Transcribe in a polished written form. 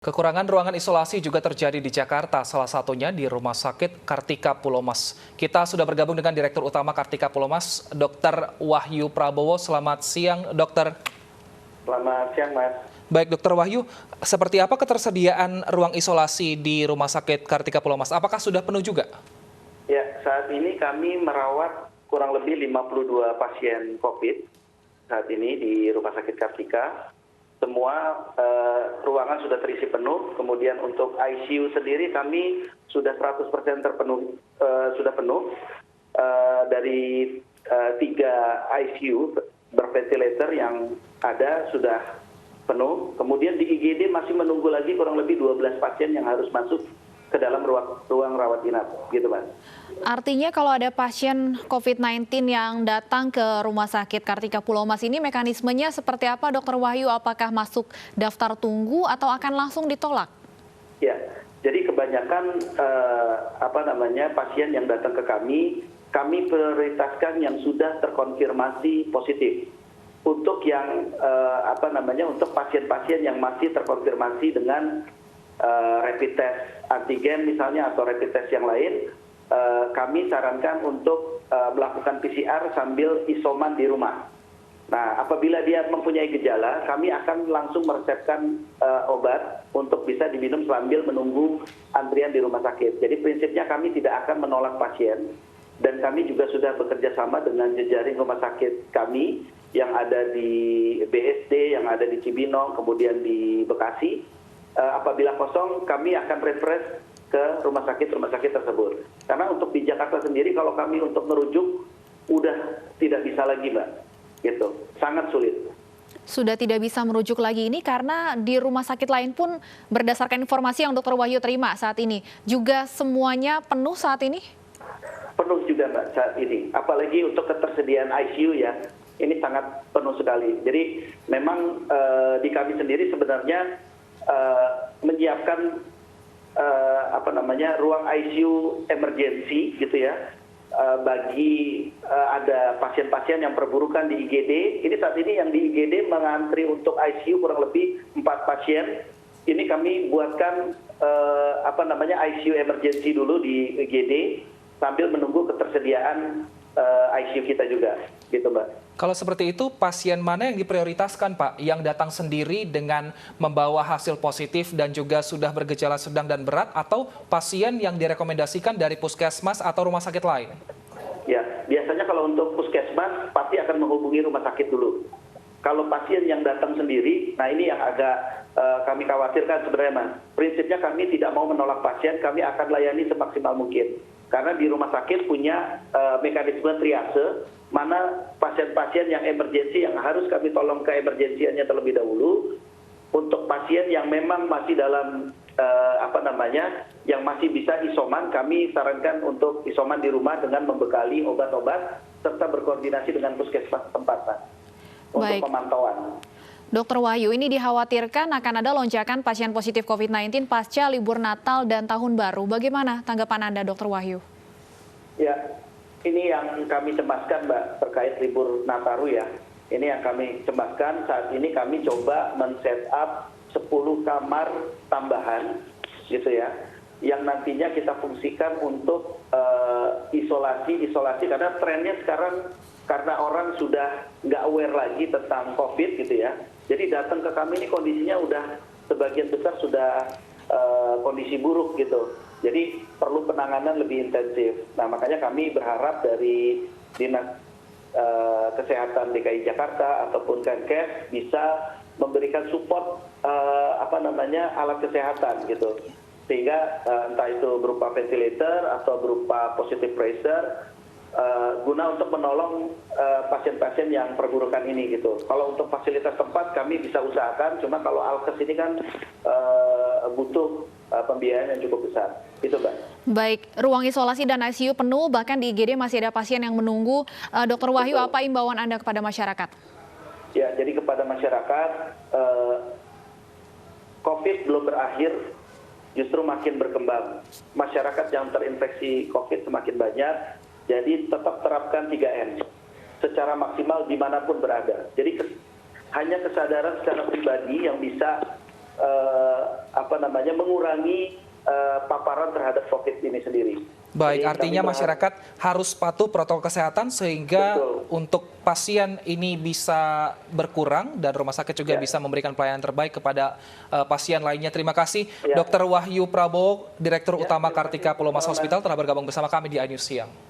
Kekurangan ruangan isolasi juga terjadi di Jakarta, salah satunya di Rumah Sakit Kartika Pulomas. Kita sudah bergabung dengan Direktur Utama Kartika Pulomas, Dr. Wahyu Prabowo. Selamat siang, Dokter. Selamat siang, Mas. Baik, Dokter Wahyu, seperti apa ketersediaan ruang isolasi di Rumah Sakit Kartika Pulomas? Apakah sudah penuh juga? Ya, saat ini kami merawat kurang lebih 52 pasien COVID saat ini di Rumah Sakit Kartika. Semua ruangan sudah terisi penuh, kemudian untuk ICU sendiri kami sudah 100% sudah penuh. Dari 3 ICU berventilator yang ada sudah penuh, kemudian di IGD masih menunggu lagi kurang lebih 12 pasien yang harus masuk ke dalam ruang rawat inap, gitu Mas. Artinya kalau ada pasien COVID-19 yang datang ke Rumah Sakit Kartika Pulomas ini mekanismenya seperti apa, Dokter Wahyu? Apakah masuk daftar tunggu atau akan langsung ditolak? Ya, jadi kebanyakan pasien yang datang ke kami prioritaskan yang sudah terkonfirmasi positif. Untuk yang untuk pasien-pasien yang masih terkonfirmasi dengan rapid test antigen misalnya atau rapid test yang lain, kami sarankan untuk melakukan PCR sambil isoman di rumah. Nah, apabila dia mempunyai gejala, kami akan langsung meresepkan obat untuk bisa diminum sambil menunggu antrian di rumah sakit. Jadi prinsipnya kami tidak akan menolak pasien, dan kami juga sudah bekerja sama dengan jejaring rumah sakit kami yang ada di BSD, yang ada di Cibinong, kemudian di Bekasi. Apabila kosong, kami akan refer ke rumah sakit tersebut. Karena untuk di Jakarta sendiri, kalau kami untuk merujuk, udah tidak bisa lagi, Mbak. Gitu, sangat sulit. Sudah tidak bisa merujuk lagi ini karena di rumah sakit lain pun berdasarkan informasi yang Dokter Wahyu terima saat ini, juga semuanya penuh saat ini? Penuh juga, Mbak, saat ini. Apalagi untuk ketersediaan ICU ya, ini sangat penuh sekali. Jadi memang di kami sendiri sebenarnya menyiapkan ruang ICU emergency gitu ya, bagi ada pasien-pasien yang perburukan di IGD. Ini saat ini yang di IGD mengantri untuk ICU kurang lebih 4 pasien. Ini kami buatkan ICU emergency dulu di IGD sambil menunggu ketersediaan ICU kita juga, gitu Mbak. Kalau seperti itu, pasien mana yang diprioritaskan, Pak? Yang datang sendiri dengan membawa hasil positif dan juga sudah bergejala sedang dan berat, atau pasien yang direkomendasikan dari puskesmas atau rumah sakit lain? Ya, biasanya kalau untuk puskesmas pasti akan menghubungi rumah sakit dulu. Kalau pasien yang datang sendiri, nah ini yang agak kami khawatirkan sebenarnya, Mas. Prinsipnya kami tidak mau menolak pasien, kami akan layani semaksimal mungkin. Karena di rumah sakit punya mekanisme triase, mana pasien-pasien yang emergensi yang harus kami tolong ke emergensiannya terlebih dahulu. Untuk pasien yang memang masih dalam yang masih bisa isoman, kami sarankan untuk isoman di rumah dengan membekali obat-obat serta berkoordinasi dengan puskesmas tempat, Pak, untuk pemantauan. Dokter Wahyu, ini dikhawatirkan akan ada lonjakan pasien positif COVID-19 pasca libur Natal dan Tahun Baru. Bagaimana tanggapan Anda, Dokter Wahyu? Ya, ini yang kami cemaskan, Mbak, terkait libur Nataru ya. Ini yang kami cemaskan. Saat ini kami coba men-set up 10 kamar tambahan, gitu ya, yang nantinya kita fungsikan untuk isolasi, karena trennya sekarang karena orang sudah nggak aware lagi tentang COVID gitu ya. Jadi datang ke kami ini kondisinya udah sebagian besar sudah kondisi buruk gitu. Jadi perlu penanganan lebih intensif. Nah, makanya kami berharap dari Dinas Kesehatan DKI Jakarta ataupun Kemenkes bisa memberikan support alat kesehatan gitu. Sehingga entah itu berupa ventilator atau berupa positive pressure, guna untuk menolong pasien-pasien yang perburukan ini gitu. Kalau untuk fasilitas tempat kami bisa usahakan, cuma kalau alkes ini kan butuh pembiayaan yang cukup besar. Itu, Mbak. Baik, ruang isolasi dan ICU penuh, bahkan di IGD masih ada pasien yang menunggu. Dokter Wahyu, apa imbauan Anda kepada masyarakat? Ya, jadi kepada masyarakat, COVID belum berakhir, justru makin berkembang. Masyarakat yang terinfeksi COVID semakin banyak. Jadi tetap terapkan 3M secara maksimal dimanapun berada. Jadi hanya kesadaran secara pribadi yang bisa mengurangi paparan terhadap COVID ini sendiri. Baik, Jadi artinya kami masyarakat harus patuh protokol kesehatan sehingga Betul. untuk pasien ini bisa berkurang dan rumah sakit juga Ya. bisa memberikan pelayanan terbaik kepada pasien lainnya. Terima kasih Ya. Dr. Wahyu Prabowo, Direktur Ya, Utama terima kasih. Kartika Pulomas Selamat. Hospital telah bergabung bersama kami di iNews Siang.